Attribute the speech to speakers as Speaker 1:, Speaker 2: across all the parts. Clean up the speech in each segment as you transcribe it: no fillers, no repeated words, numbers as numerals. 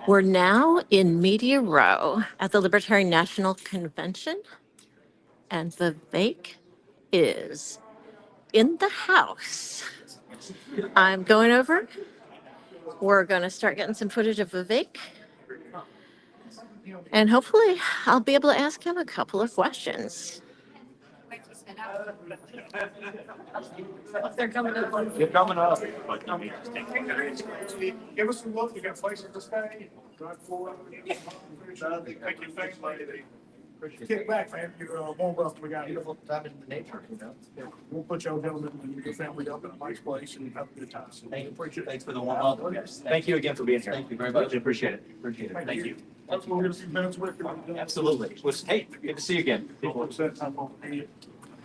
Speaker 1: We're now in Media Row at the Libertarian National Convention, and Vivek is in the house. I'm going over. We're going to start getting some footage of Vivek, and hopefully I'll be able to ask him a couple of questions. They're coming up.
Speaker 2: You're coming up.
Speaker 3: Give us some look, you got places to stay. Drive forward. Thank you, thanks, lady. Kick back, man, you're more welcome, we got
Speaker 2: Beautiful time in the nature, you know.
Speaker 3: We'll put y'all gentlemen and your family up in a nice place and have a good time.
Speaker 2: Thank you. Appreciate it. Thanks for the warm welcome. Thank you again for being here. Thank you very much. Appreciate it. Appreciate it. Thank you.
Speaker 3: That's what we're gonna see minutes with you.
Speaker 2: Absolutely. Hey, good to see you again.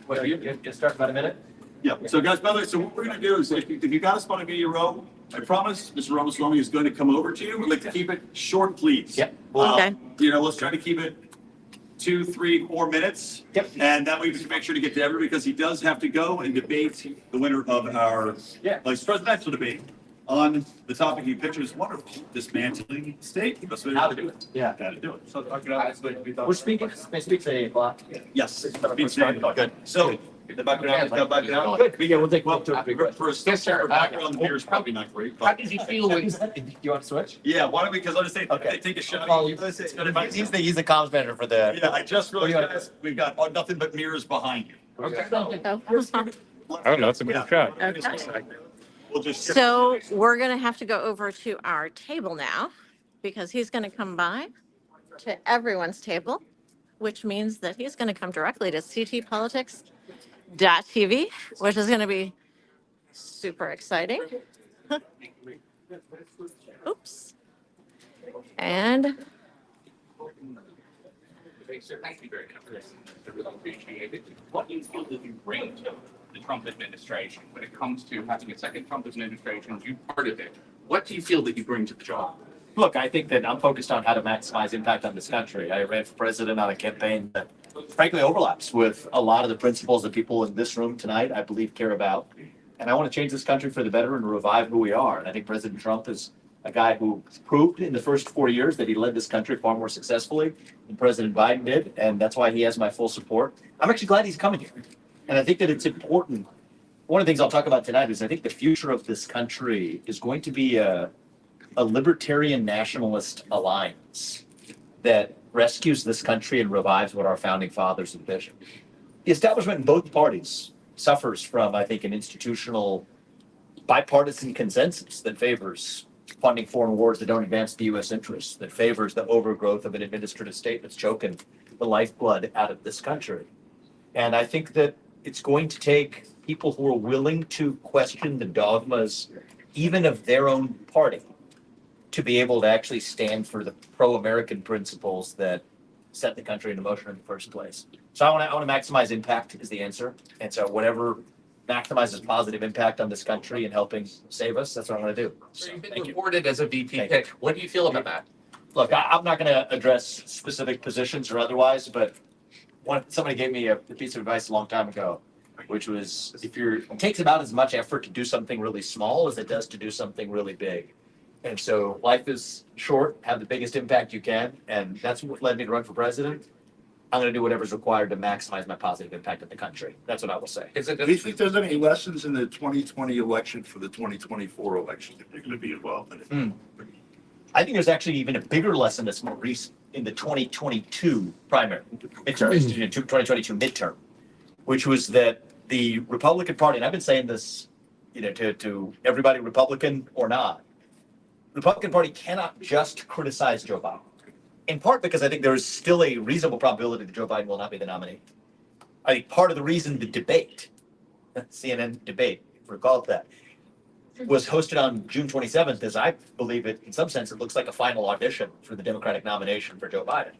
Speaker 2: What, you start about a minute?
Speaker 4: Yeah, so guys, by the way, so what we're gonna do is if you got a spot on Media Row, I promise Mr. Ramaswamy is going to come over to you. We'd like to keep it short, please.
Speaker 2: Yep.
Speaker 1: Okay.
Speaker 4: Let's try to keep it 2, 3, 4 minutes.
Speaker 2: Yep.
Speaker 4: And that way we can make sure to get to everyone because he does have to go and debate the winner of our presidential debate on the topic he pictures wonderful, dismantling the state.
Speaker 2: How to do it. Yeah.
Speaker 4: How to do it. So,
Speaker 2: We're speaking, may speak at 8 o'clock.
Speaker 4: yes.
Speaker 2: Good.
Speaker 4: So, the background,
Speaker 2: Good. Yeah, we'll take one, two, three.
Speaker 4: for a still background, the beer is probably not great,
Speaker 5: How
Speaker 4: but
Speaker 5: does he feel when?
Speaker 2: You want to switch?
Speaker 4: yeah, why don't we, because I just say,
Speaker 2: Okay.
Speaker 4: take a shot.
Speaker 2: Oh,
Speaker 4: It's gonna be-
Speaker 2: he's the comms manager for the.
Speaker 4: Yeah, I just
Speaker 2: What do you
Speaker 4: realized,
Speaker 2: want?
Speaker 4: guys, we've got nothing but mirrors behind you.
Speaker 5: Okay.
Speaker 1: Oh.
Speaker 6: I don't know. It's a good shot.
Speaker 1: Okay.
Speaker 4: We'll just.
Speaker 1: So we're going to have to go over to our table now because he's going to come by to everyone's table, which means that he's going to come directly to ctpolitics.tv, which is going to be super exciting. Oops. And
Speaker 5: Thank you very much. I really appreciate it. What do you feel that you bring to the Trump administration when it comes to having a second Trump administration? You part of it. What do you feel that you bring to the job?
Speaker 2: Look, I think that I'm focused on how to maximize impact on this country. I ran for president on a campaign that frankly overlaps with a lot of the principles that people in this room tonight, I believe, care about. And I want to change this country for the better and revive who we are. And I think President Trump is a guy who proved in the first 4 years that he led this country far more successfully than President Biden did. And that's why he has my full support. I'm actually glad he's coming here. And I think that it's important. One of the things I'll talk about tonight is I think the future of this country is going to be a libertarian nationalist alliance that rescues this country and revives what our founding fathers envisioned. The establishment in both parties suffers from, I think, an institutional bipartisan consensus that favors funding foreign wars that don't advance the U.S. interests, that favors the overgrowth of an administrative state that's choking the lifeblood out of this country. And I think that it's going to take people who are willing to question the dogmas, even of their own party, to be able to actually stand for the pro-American principles that set the country into motion in the first place. So I want to maximize impact is the answer. And so whatever maximizes positive impact on this country and helping save us, that's what I'm going to do.
Speaker 5: So
Speaker 2: So,
Speaker 5: you've been
Speaker 2: thank you.
Speaker 5: reported as a VP
Speaker 2: Thank
Speaker 5: pick. What do you feel about that?
Speaker 2: Look, I'm not going to address specific positions or otherwise, but somebody gave me a piece of advice a long time ago, which was it takes about as much effort to do something really small as it does to do something really big. And so life is short, have the biggest impact you can. And that's what led me to run for president. I'm going to do whatever's required to maximize my positive impact on the country. That's what I will say.
Speaker 5: Is it?
Speaker 7: Do you think there's any lessons in the 2020 election for the 2024 election that you're going to be involved in it?
Speaker 2: I think there's actually even a bigger lesson that's more recent in the 2022 primary, midterm, 2022 midterm, which was that the Republican Party, and I've been saying this, to everybody, Republican or not, the Republican Party cannot just criticize Joe Biden. In part because I think there is still a reasonable probability that Joe Biden will not be the nominee. I think part of the reason the debate, CNN debate, if you recall that, was hosted on June 27th, as I believe it, in some sense, it looks like a final audition for the Democratic nomination for Joe Biden.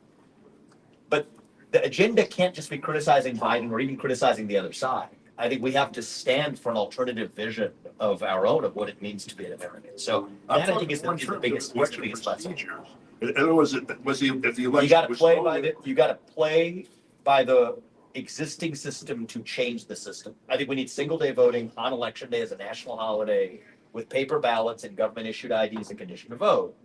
Speaker 2: But the agenda can't just be criticizing Biden or even criticizing the other side. I think we have to stand for an alternative vision of our own of what it means to be an American. So that I think is the biggest lesson.
Speaker 7: In other words, if the election
Speaker 2: You got to
Speaker 7: was
Speaker 2: play
Speaker 7: stolen,
Speaker 2: by the existing system to change the system. I think we need single day voting on election day as a national holiday with paper ballots and government issued IDs and condition to vote.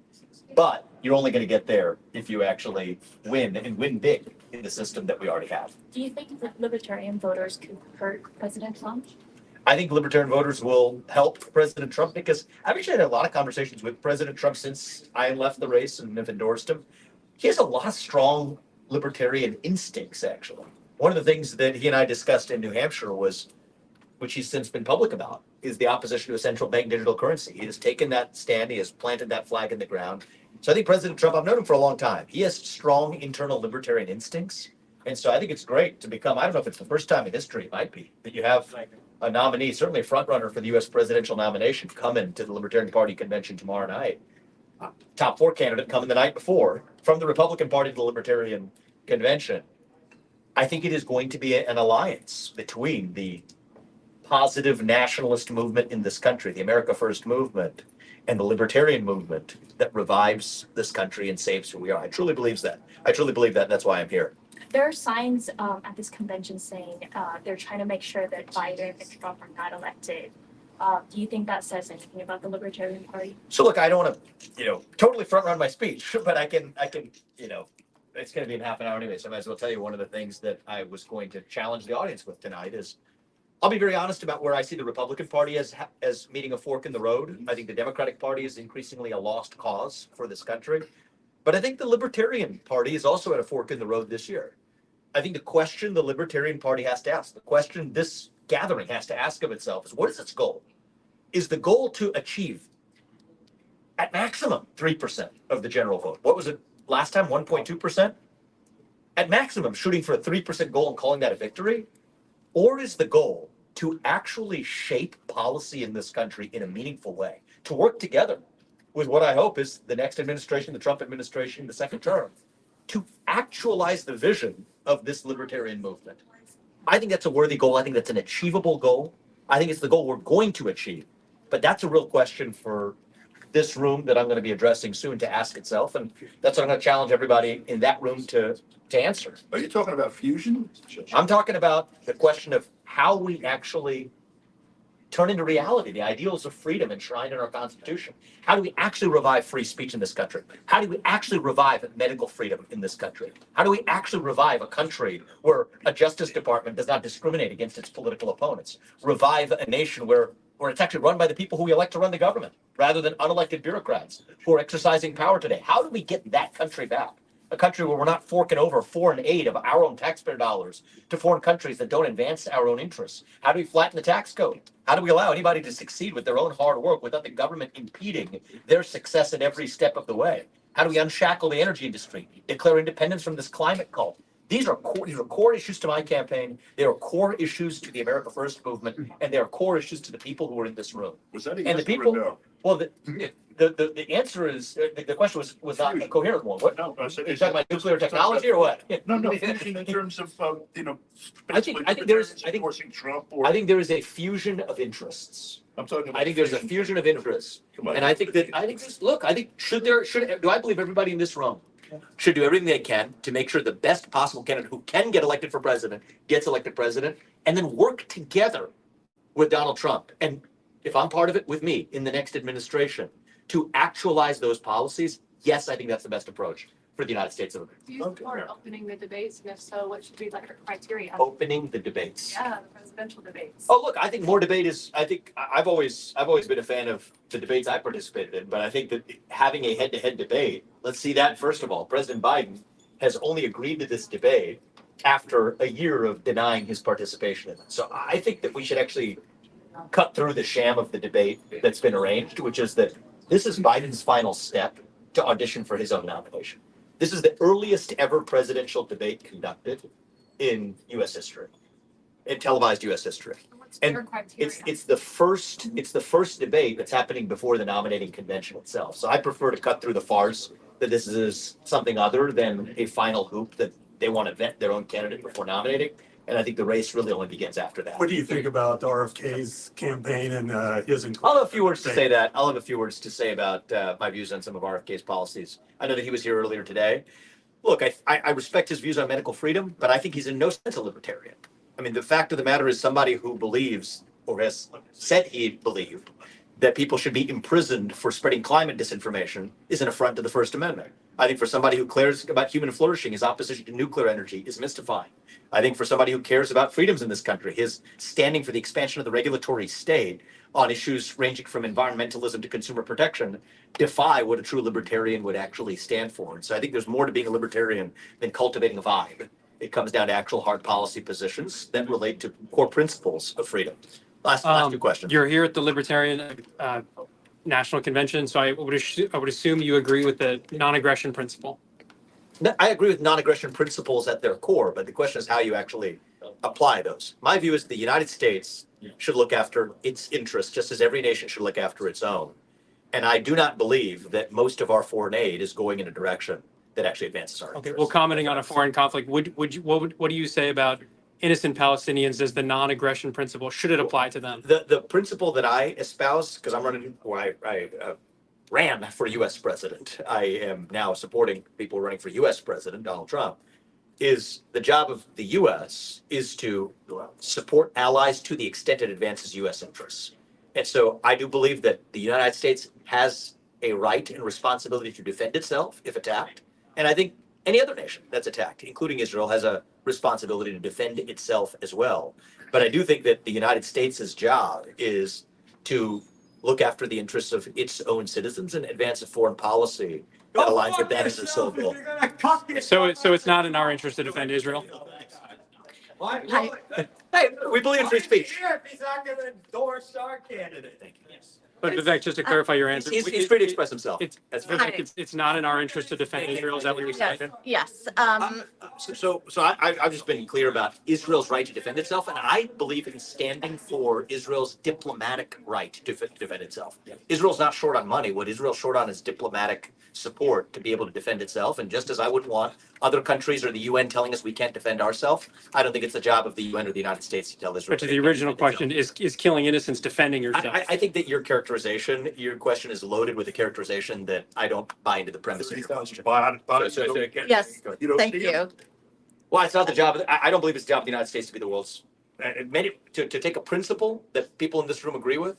Speaker 2: But you're only going to get there if you actually win and win big in the system that we already have.
Speaker 8: Do you think that libertarian voters could hurt President Trump?
Speaker 2: I think libertarian voters will help President Trump because I've actually had a lot of conversations with President Trump since I left the race and have endorsed him. He has a lot of strong libertarian instincts, actually. One of the things that he and I discussed in New Hampshire was, which he's since been public about, is the opposition to a central bank digital currency. He has taken that stand. He has planted that flag in the ground. So I think President Trump, I've known him for a long time. He has strong internal libertarian instincts. And so I think it's great to become, I don't know if it's the first time in history, it might be, that you have a nominee, certainly a front runner for the U.S. presidential nomination, coming to the Libertarian Party convention tomorrow night. Top 4 candidate coming the night before from the Republican Party to the Libertarian Convention. I think it is going to be an alliance between the positive nationalist movement in this country, the America First movement, and the libertarian movement that revives this country and saves who we are. I truly believe that. I truly believe that. And that's why I'm here.
Speaker 8: There are signs at this convention saying they're trying to make sure that Biden and Trump are not elected. Do you think that says anything about the Libertarian Party?
Speaker 2: So look, I don't want to, totally front run my speech, but I can, it's going to be in half an hour anyway. So I might as well tell you one of the things that I was going to challenge the audience with tonight is I'll be very honest about where I see the Republican Party as meeting a fork in the road. I think the Democratic Party is increasingly a lost cause for this country. But I think the Libertarian Party is also at a fork in the road this year. I think the question the Libertarian Party has to ask, the question this gathering has to ask of itself is, what is its goal? Is the goal to achieve at maximum 3% of the general vote? What was it last time, 1.2%? At maximum, shooting for a 3% goal and calling that a victory? Or is the goal to actually shape policy in this country in a meaningful way, to work together with what I hope is the next administration, the Trump administration, the second term, to actualize the vision of this libertarian movement? I think that's a worthy goal. I think that's an achievable goal. I think it's the goal we're going to achieve. But that's a real question for this room that I'm going to be addressing soon to ask itself. And that's what I'm going to challenge everybody in that room to answer.
Speaker 7: Are you talking about fusion?
Speaker 2: I'm talking about the question of how we actually turn into reality the ideals of freedom enshrined in our Constitution. How do we actually revive free speech in this country? How do we actually revive medical freedom in this country? How do we actually revive a country where a Justice Department does not discriminate against its political opponents? Revive a nation where it's actually run by the people who we elect to run the government rather than unelected bureaucrats who are exercising power today. How do we get that country back? A country where we're not forking over 4 and 8 of our own taxpayer dollars to foreign countries that don't advance our own interests. How do we flatten the tax code? How do we allow anybody to succeed with their own hard work without the government impeding their success at every step of the way? How do we unshackle the energy industry, declare independence from this climate cult? These are core issues to my campaign. They are core issues to the America First movement, and they are core issues to the people who are in this room.
Speaker 7: Was that a
Speaker 2: And the
Speaker 7: yes or a
Speaker 2: people,
Speaker 7: no?
Speaker 2: well, the answer is, the question was not a coherent one. What?
Speaker 7: No, I said.
Speaker 2: Are you talking about nuclear technology or what?
Speaker 7: No, fusion in terms of,
Speaker 2: I think
Speaker 7: enforcing Trump or.
Speaker 2: I think there is a fusion of interests.
Speaker 7: I'm talking about.
Speaker 2: I think there's a fusion of interests.
Speaker 7: Come on.
Speaker 2: And I think do I believe everybody in this room should do everything they can to make sure the best possible candidate who can get elected for president gets elected president, and then work together with Donald Trump. And if I'm part of it, with me in the next administration to actualize those policies. Yes, I think that's the best approach for the United States of America.
Speaker 9: Do you support opening the debates? And if so, what should be like the criteria?
Speaker 2: Opening the debates.
Speaker 9: Yeah, the presidential debates.
Speaker 2: Oh, look, I think more debate is, I've always been a fan of the debates I participated in, but I think that having a head-to-head debate, let's see that first of all. President Biden has only agreed to this debate after a year of denying his participation in it. So I think that we should actually cut through the sham of the debate that's been arranged, which is that this is Biden's final step to audition for his own nomination. This is the earliest ever presidential debate conducted in U.S. history, in televised U.S. history.
Speaker 9: What's
Speaker 2: And
Speaker 9: their criteria?
Speaker 2: It's the first debate that's happening before the nominating convention itself. So I prefer to cut through the farce that this is something other than a final hoop that they want to vet their own candidate before nominating. And I think the race really only begins after that.
Speaker 10: What do you think about RFK's campaign and his?
Speaker 2: I'll have a few words to say that. I'll have a few words to say about my views on some of RFK's policies. I know that he was here earlier today. Look, I respect his views on medical freedom, but I think he's in no sense a libertarian. I mean, the fact of the matter is somebody who believes or has said he believed that people should be imprisoned for spreading climate disinformation is an affront to the First Amendment. I think for somebody who cares about human flourishing, his opposition to nuclear energy is mystifying. I think for somebody who cares about freedoms in this country, his standing for the expansion of the regulatory state on issues ranging from environmentalism to consumer protection defy what a true libertarian would actually stand for. And so I think there's more to being a libertarian than cultivating a vibe. It comes down to actual hard policy positions that relate to core principles of freedom. Last two questions.
Speaker 11: You're here at the Libertarian National Convention, so I would assume you agree with the non-aggression principle.
Speaker 2: No, I agree with non-aggression principles at their core, but the question is how you actually apply those. My view is the United States should look after its interests just as every nation should look after its own. And I do not believe that most of our foreign aid is going in a direction that actually advances our interests.
Speaker 11: Well, commenting on a foreign conflict, what do you say about innocent Palestinians as the non-aggression principle? Should it apply to them?
Speaker 2: The principle that I espouse, because I'm running, or I ran for U.S. president. I am now supporting people running for U.S. president, Donald Trump, is the job of the U.S. is to support allies to the extent it advances U.S. interests. And so I do believe that the United States has a right and responsibility to defend itself if attacked. And I think any other nation that's attacked, including Israel, has a responsibility to defend itself as well. But I do think that the United States' job is to look after the interests of its own citizens and advance a foreign policy that aligns with that as a sole goal.
Speaker 11: So it's not in our interest to defend Israel?
Speaker 2: Hey, we believe in free speech.
Speaker 3: He's not going to endorse our candidate.
Speaker 2: Thank you. Yes.
Speaker 11: But Vivek, just to clarify your answer.
Speaker 2: He's free to express himself.
Speaker 11: It's not in our interest to defend Israel, is that what you're saying?
Speaker 1: Yes.
Speaker 2: So I've just been clear about Israel's right to defend itself, and I believe in standing for Israel's diplomatic right to defend itself. Israel's not short on money. What Israel's short on is diplomatic support to be able to defend itself. And just as I wouldn't want other countries or the UN telling us we can't defend ourselves, I don't think it's the job of the UN or the United States to tell Israel.
Speaker 11: But to the original question, is killing innocents defending yourself?
Speaker 2: I think that your question is loaded with a characterization that I don't buy into the premise of your question.
Speaker 1: Yes. Thank you.
Speaker 2: Well, it's not the job. I don't believe it's the job of the United States to be the world's. To take a principle that people in this room agree with.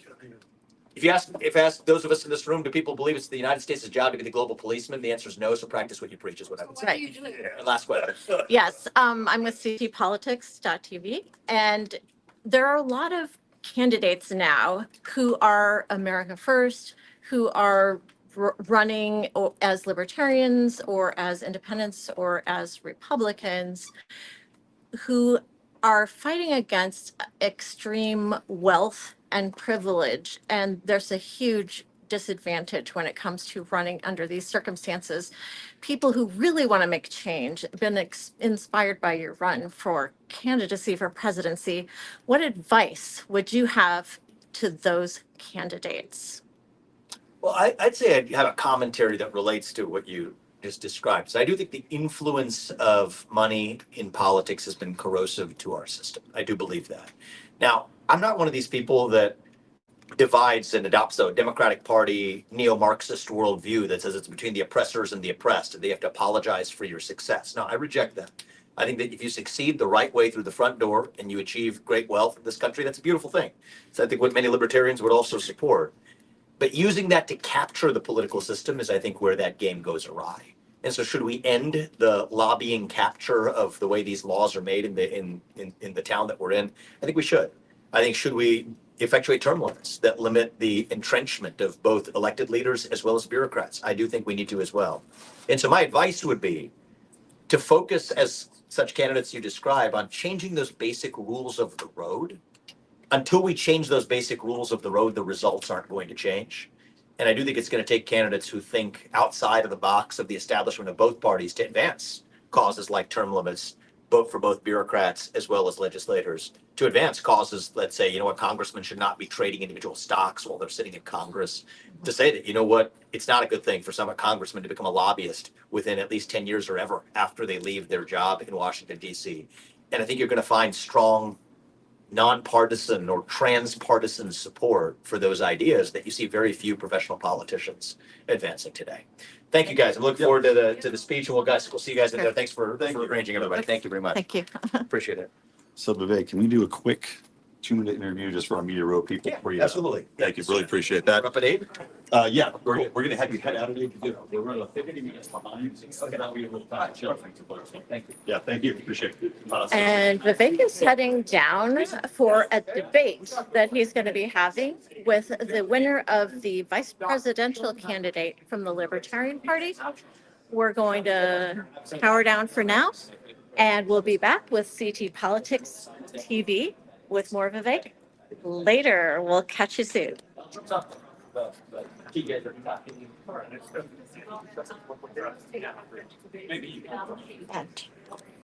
Speaker 2: If you ask those of us in this room, do people believe it's the United States' job to be the global policeman? The answer is no. So practice what you preach is what I would say.
Speaker 1: Right.
Speaker 2: And last question.
Speaker 1: Yes. I'm with ctpolitics.tv, and there are a lot of candidates now who are America First, who are running as libertarians or as independents or as Republicans, who are fighting against extreme wealth and privilege. And there's a huge disadvantage when it comes to running under these circumstances. People who really want to make change, been inspired by your run for candidacy for presidency, what advice would you have to those candidates?
Speaker 2: Well, I'd say I'd have a commentary that relates to what you just described. So I do think the influence of money in politics has been corrosive to our system. I do believe that. Now, I'm not one of these people that divides and adopts a Democratic Party neo-Marxist worldview that says it's between the oppressors and the oppressed, and they have to apologize for your success. No, I reject that. I think that if you succeed the right way through the front door and you achieve great wealth in this country, that's a beautiful thing. So I think what many libertarians would also support. But using that to capture the political system is, I think, where that game goes awry. And so should we end the lobbying capture of the way these laws are made in the town that we're in? I think we should. I think should we effectuate term limits that limit the entrenchment of both elected leaders as well as bureaucrats? I do think we need to as well. And so my advice would be to focus, as such candidates you describe, on changing those basic rules of the road. Until we change those basic rules of the road, the results aren't going to change. And I do think it's going to take candidates who think outside of the box of the establishment of both parties to advance causes like term limits, both for both bureaucrats as well as legislators, to advance causes, let's say, you know what, congressmen should not be trading individual stocks while they're sitting in Congress, to say that, you know what, it's not a good thing for some congressman to become a lobbyist within at least 10 years or ever after they leave their job in Washington, D.C. And I think you're going to find strong nonpartisan or transpartisan support for those ideas that you see very few professional politicians advancing today. Thank you, guys. I'm looking forward to the speech, and we'll see you guys in there. Thanks for arranging everybody. Thank you very much.
Speaker 1: Thank you.
Speaker 2: Appreciate it.
Speaker 7: So Vivek, can we do a quick
Speaker 4: 2-minute interview just for our Media Row people?
Speaker 2: Yeah,
Speaker 4: before you-
Speaker 2: absolutely.
Speaker 4: Thank you, really appreciate that.
Speaker 2: We're up at 8?
Speaker 4: Yeah, we're gonna have you head out at 8. We're running 50 minutes behind.
Speaker 2: Okay.
Speaker 4: Now we have a little time to chill.
Speaker 2: Thank you.
Speaker 4: Yeah, thank you, appreciate it.
Speaker 1: And Vivek is heading down for a debate that he's going to be having with the winner of the vice presidential candidate from the Libertarian Party. We're going to power down for now, and we'll be back with CT Politics TV with more Vivek later. We'll catch you soon. And